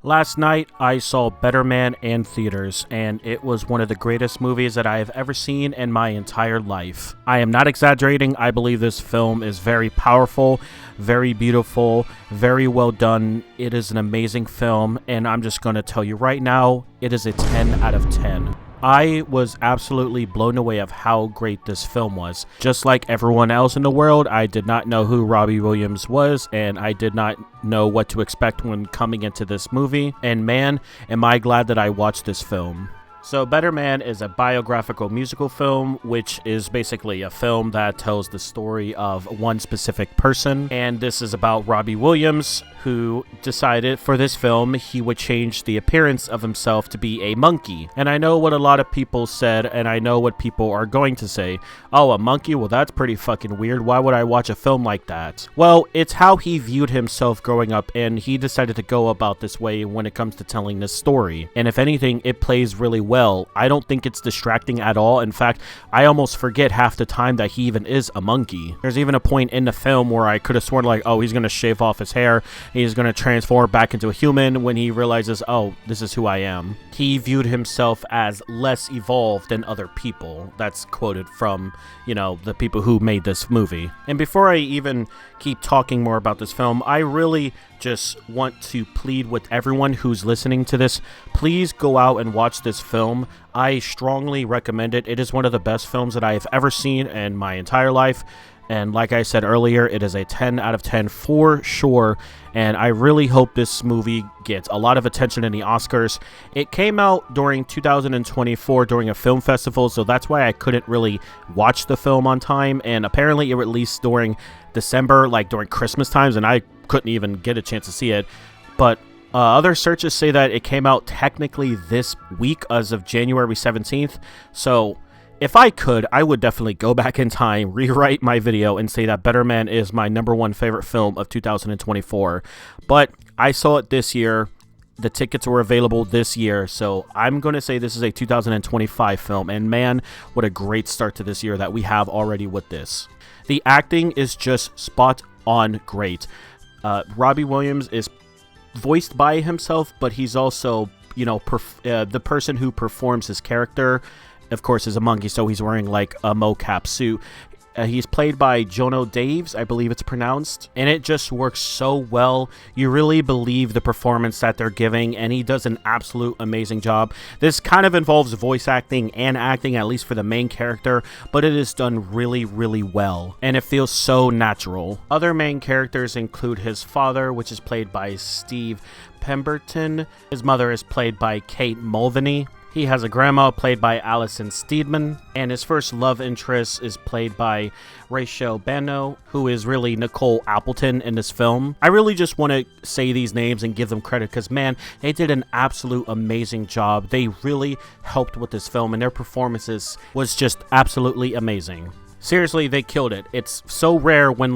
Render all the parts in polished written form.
Last night, I saw Better Man in theaters, and it was one of the greatest movies that I have ever seen in my entire life. I am not exaggerating. I believe this film is very powerful, very beautiful, very well done. It is an amazing film, and I'm just going to tell you right now, it is a 10 out of 10. I was absolutely blown away of how great this film was. Just like everyone else in the world, I did not know who Robbie Williams was, and I did not know what to expect when coming into this movie. And man, am I glad that I watched this film. So Better Man is a biographical musical film, which is basically a film that tells the story of one specific person. And this is about Robbie Williams, who decided for this film he would change the appearance of himself to be a monkey. And I know what a lot of people said, and I know what people are going to say. Oh, a monkey? Well, that's pretty fucking weird. Why would I watch a film like that? Well, it's how he viewed himself growing up, and he decided to go about this way when it comes to telling this story. And if anything, it plays really well. I don't think it's distracting at all. In fact, I almost forget half the time that he even is a monkey. There's even a point in the film where I could have sworn like, oh, he's going to shave off his hair. He's going to transform back into a human when he realizes, oh, this is who I am. He viewed himself as less evolved than other people. That's quoted from, the people who made this movie. And before I even keep talking more about this film, I really just want to plead with everyone who's listening to this. Please go out and watch this film. I strongly recommend it. It is one of the best films that I have ever seen in my entire life. And like I said earlier, it is a 10 out of 10 for sure. And I really hope this movie gets a lot of attention in the Oscars. It came out during 2024 during a film festival, so that's why I couldn't really watch the film on time. And apparently it released during December, like during Christmas times, and I couldn't even get a chance to see it. But other searches say that it came out technically this week as of January 17th. So if I could, I would definitely go back in time, rewrite my video, and say that Better Man is my #1 favorite film of 2024. But I saw it this year. The tickets were available this year, so I'm going to say this is a 2025 film. And man, what a great start to this year that we have already with this. The acting is just spot on great. Robbie Williams is voiced by himself, but he's also, the person who performs his character, of course, is a monkey, so he's wearing like a mocap suit. He's played by Jono Daves, I believe it's pronounced, and it just works so well. You really believe the performance that they're giving, and he does an absolute amazing job. This kind of involves voice acting and acting, at least for the main character, but it is done really, really well, and it feels so natural. Other main characters include his father, which is played by Steve Pemberton. His mother is played by Kate Mulvaney. He has a grandma played by Allison Steedman, and his first love interest is played by Rachel Bano, who is really Nicole Appleton in this film. I really just want to say these names and give them credit because, man, they did an absolute amazing job. They really helped with this film, and their performances was just absolutely amazing. Seriously, they killed it. It's so rare when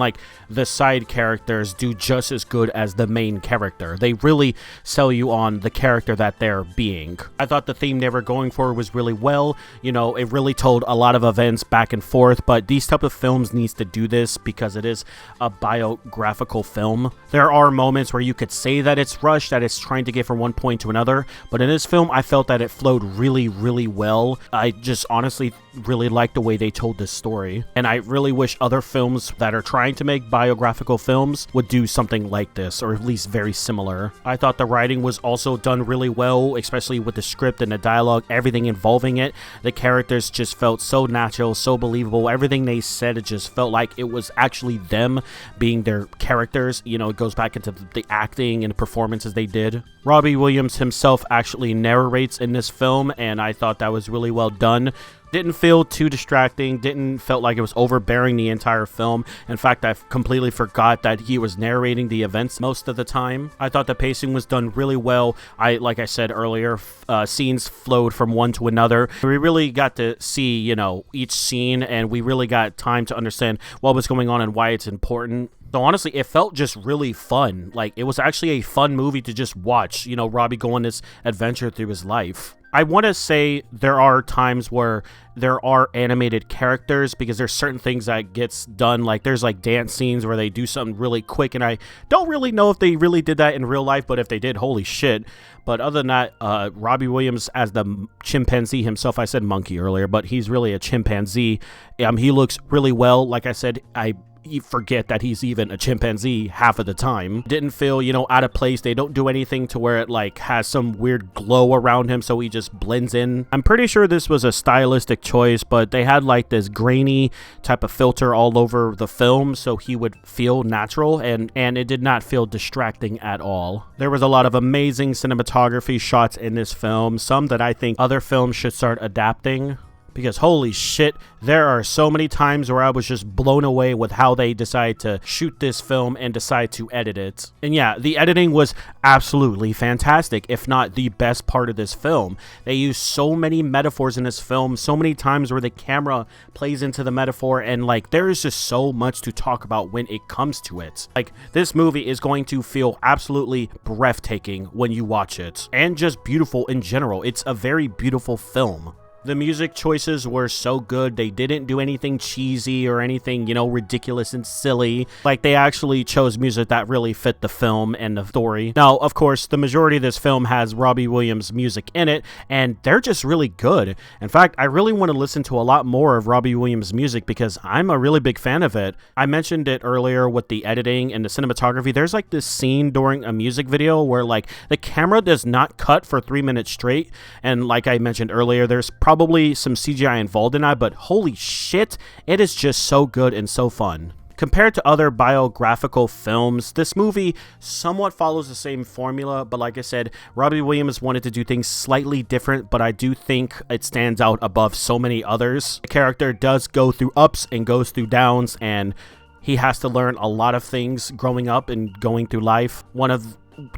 the side characters do just as good as the main character. They really sell you on the character that they're being. I thought the theme they were going for was really well. It really told a lot of events back and forth, but these type of films needs to do this because it is a biographical film. There are moments where you could say that it's rushed, that it's trying to get from one point to another, but in this film, I felt that it flowed really, really well. I just honestly really liked the way they told this story. And I really wish other films that are trying to make biographical films would do something like this, or at least very similar. I thought the writing was also done really well, especially with the script and the dialogue, everything involving it. The characters just felt so natural, so believable. Everything they said, it just felt like it was actually them being their characters. It goes back into the acting and the performances they did. Robbie Williams himself actually narrates in this film, and I thought that was really well done. Didn't feel too distracting, didn't felt like it was overbearing the entire film. In fact, I completely forgot that he was narrating the events most of the time. I thought the pacing was done really well. Like I said earlier, scenes flowed from one to another. We really got to see, each scene, and we really got time to understand what was going on and why it's important. So honestly, it felt just really fun. It was actually a fun movie to just watch, Robbie go on this adventure through his life. I want to say there are times where there are animated characters because there's certain things that gets done. Like there's like dance scenes where they do something really quick, and I don't really know if they really did that in real life, but if they did, holy shit. But other than that, Robbie Williams as the chimpanzee himself, I said monkey earlier, but he's really a chimpanzee. He looks really well. Like I said, you forget that he's even a chimpanzee half of the time. Didn't feel, out of place. They don't do anything to where it like has some weird glow around him, so he just blends in. I'm pretty sure this was a stylistic choice, but they had like this grainy type of filter all over the film so he would feel natural, and it did not feel distracting at all. There was a lot of amazing cinematography shots in this film, some that I think other films should start adapting. Because holy shit, there are so many times where I was just blown away with how they decide to shoot this film and decide to edit it. And yeah, the editing was absolutely fantastic, if not the best part of this film. They use so many metaphors in this film, so many times where the camera plays into the metaphor, and like there is just so much to talk about when it comes to it. Like this movie is going to feel absolutely breathtaking when you watch it, and just beautiful in general. It's a very beautiful film. The music choices were so good. They didn't do anything cheesy or anything, ridiculous and silly. Like, they actually chose music that really fit the film and the story. Now, of course, the majority of this film has Robbie Williams music in it, and they're just really good. In fact, I really want to listen to a lot more of Robbie Williams music because I'm a really big fan of it. I mentioned it earlier with the editing and the cinematography. There's like this scene during a music video where like the camera does not cut for 3 minutes straight. And like I mentioned earlier, there's probably some CGI involved in that, but holy shit, it is just so good and so fun. Compared to other biographical films, this movie somewhat follows the same formula, but like I said, Robbie Williams wanted to do things slightly different, but I do think it stands out above so many others. The character does go through ups and goes through downs, and he has to learn a lot of things growing up and going through life.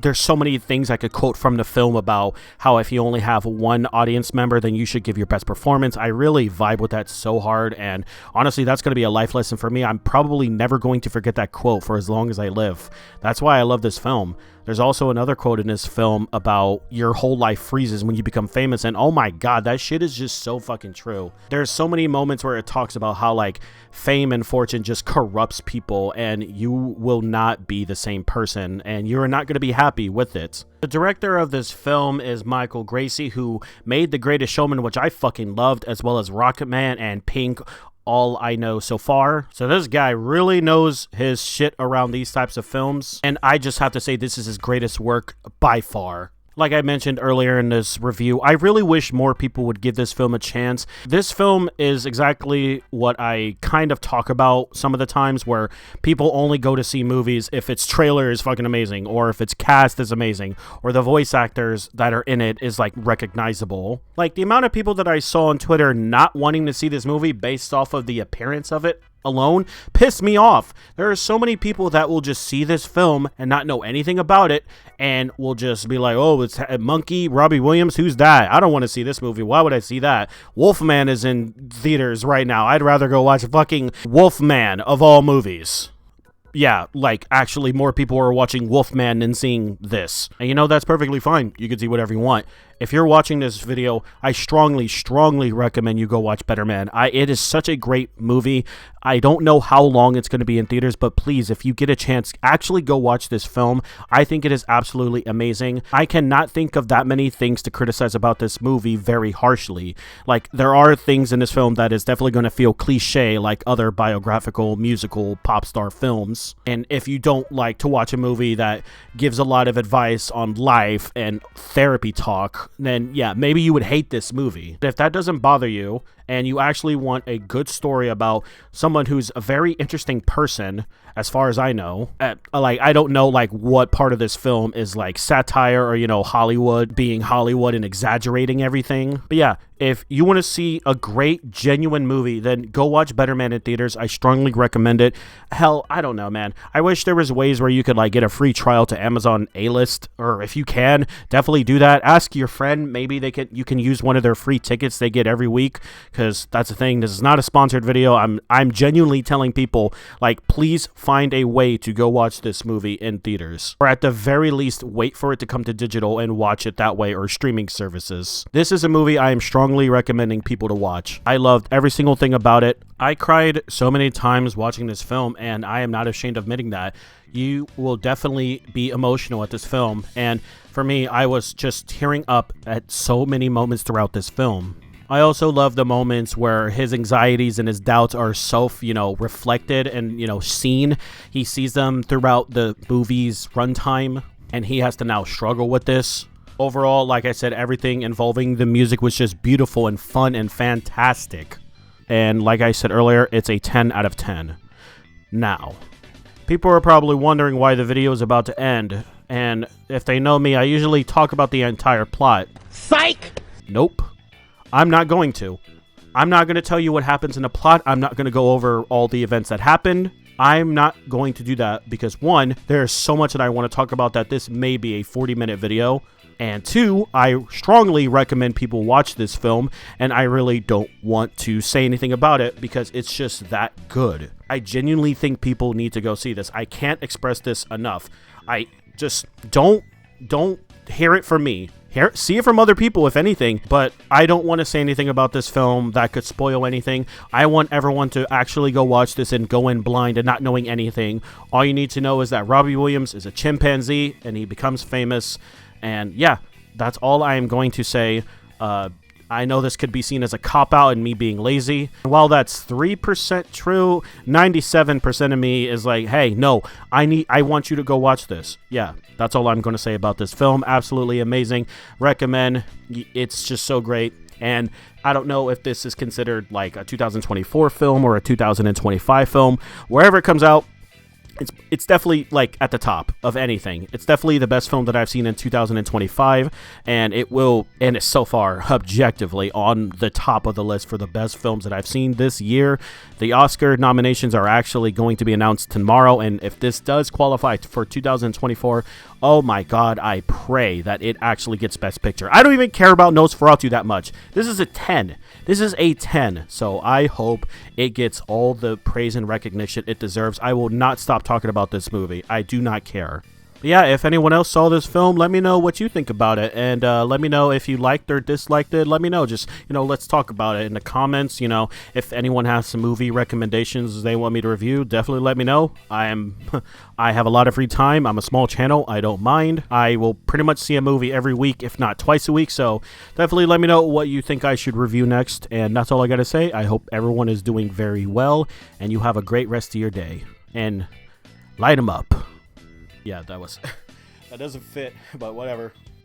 There's so many things I could quote from the film about how if you only have one audience member, then you should give your best performance. I really vibe with that so hard, and honestly, that's going to be a life lesson for me. I'm probably never going to forget that quote for as long as I live. That's why I love this film. There's also another quote in this film about your whole life freezes when you become famous, and oh my god, that shit is just so fucking true. There's so many moments where it talks about how like fame and fortune just corrupts people, and you will not be the same person, and you're not going to be happy with it. The director of this film is Michael Gracie, who made The Greatest Showman, which I fucking loved, as well as Rocketman and Pink, all I know so far. So this guy really knows his shit around these types of films, and I just have to say this is his greatest work by far. Like I mentioned earlier in this review, I really wish more people would give this film a chance. This film is exactly what I kind of talk about some of the times, where people only go to see movies if its trailer is fucking amazing, or if its cast is amazing, or the voice actors that are in it is like recognizable. Like the amount of people that I saw on Twitter not wanting to see this movie based off of the appearance of it alone pissed me off. There are so many people that will just see this film and not know anything about it and will just be like, oh, it's a monkey, Robbie Williams, who's that? I don't want to see this movie. Why would I see that? Wolfman is in theaters right now. I'd rather go watch fucking Wolfman of all movies. Yeah, like actually more people are watching Wolfman than seeing this. And that's perfectly fine. You can see whatever you want. If you're watching this video, I strongly recommend you go watch Better Man. It is such a great movie. I don't know how long it's going to be in theaters, but please, if you get a chance, actually go watch this film. I think it is absolutely amazing. I cannot think of that many things to criticize about this movie very harshly. Like, there are things in this film that is definitely going to feel cliche like other biographical, musical, pop star films. And if you don't like to watch a movie that gives a lot of advice on life and therapy talk, then yeah, maybe you would hate this movie. If that doesn't bother you, and you actually want a good story about someone who's a very interesting person, as far as I know, I don't know like what part of this film is like satire or Hollywood being Hollywood and exaggerating everything. But yeah, if you want to see a great genuine movie, then go watch Better Man in theaters. I strongly recommend it. Hell, I don't know, man. I wish there was ways where you could like get a free trial to Amazon A-List, or if you can, definitely do that. Ask your friend, maybe you can use one of their free tickets they get every week, because that's the thing. This is not a sponsored video. I'm genuinely telling people, like, please find a way to go watch this movie in theaters, or at the very least wait for it to come to digital and watch it that way, or streaming services. This is a movie I am strongly recommending people to watch. I loved every single thing about it. I cried so many times watching this film, and I am not ashamed of admitting that. You will definitely be emotional at this film, and for me, I was just tearing up at so many moments throughout this film. I also love the moments where his anxieties and his doubts are so, reflected and, seen. He sees them throughout the movie's runtime, and he has to now struggle with this. Overall, like I said, everything involving the music was just beautiful and fun and fantastic. And like I said earlier, it's a 10 out of 10. Now, people are probably wondering why the video is about to end. And if they know me, I usually talk about the entire plot. Psych! Nope. I'm not going to. I'm not going to tell you what happens in the plot. I'm not going to go over all the events that happened. I'm not going to do that because, one, there's so much that I want to talk about that this may be a 40-minute video. And two, I strongly recommend people watch this film, and I really don't want to say anything about it because it's just that good. I genuinely think people need to go see this. I can't express this enough. I just don't hear it from me. See it from other people, if anything, but I don't want to say anything about this film that could spoil anything. I want everyone to actually go watch this and go in blind and not knowing anything. All you need to know is that Robbie Williams is a chimpanzee and he becomes famous. And yeah, that's all I am going to say. I know this could be seen as a cop-out and me being lazy. While that's 3% true, 97% of me is like, hey, no, I want you to go watch this. Yeah, that's all I'm going to say about this film. Absolutely amazing. Recommend. It's just so great. And I don't know if this is considered like a 2024 film or a 2025 film. Wherever it comes out, it's definitely like at the top of anything. It's definitely the best film that I've seen in 2025, and it's so far objectively on the top of the list for the best films that I've seen this year. The Oscar nominations are actually going to be announced tomorrow, and if this does qualify for 2024, oh my god, I pray that it actually gets Best Picture. I don't even care about Nosferatu that much. This is a 10. This is a 10, so I hope it gets all the praise and recognition it deserves. I will not stop talking about this movie. I do not care. But yeah, if anyone else saw this film, let me know what you think about it, and let me know if you liked or disliked it. Let me know. Just, let's talk about it in the comments. If anyone has some movie recommendations they want me to review, definitely let me know. I have a lot of free time. I'm a small channel. I don't mind. I will pretty much see a movie every week, if not twice a week, so definitely let me know what you think I should review next, and that's all I gotta say. I hope everyone is doing very well, and you have a great rest of your day, and light 'em up. Yeah, that doesn't fit, but whatever.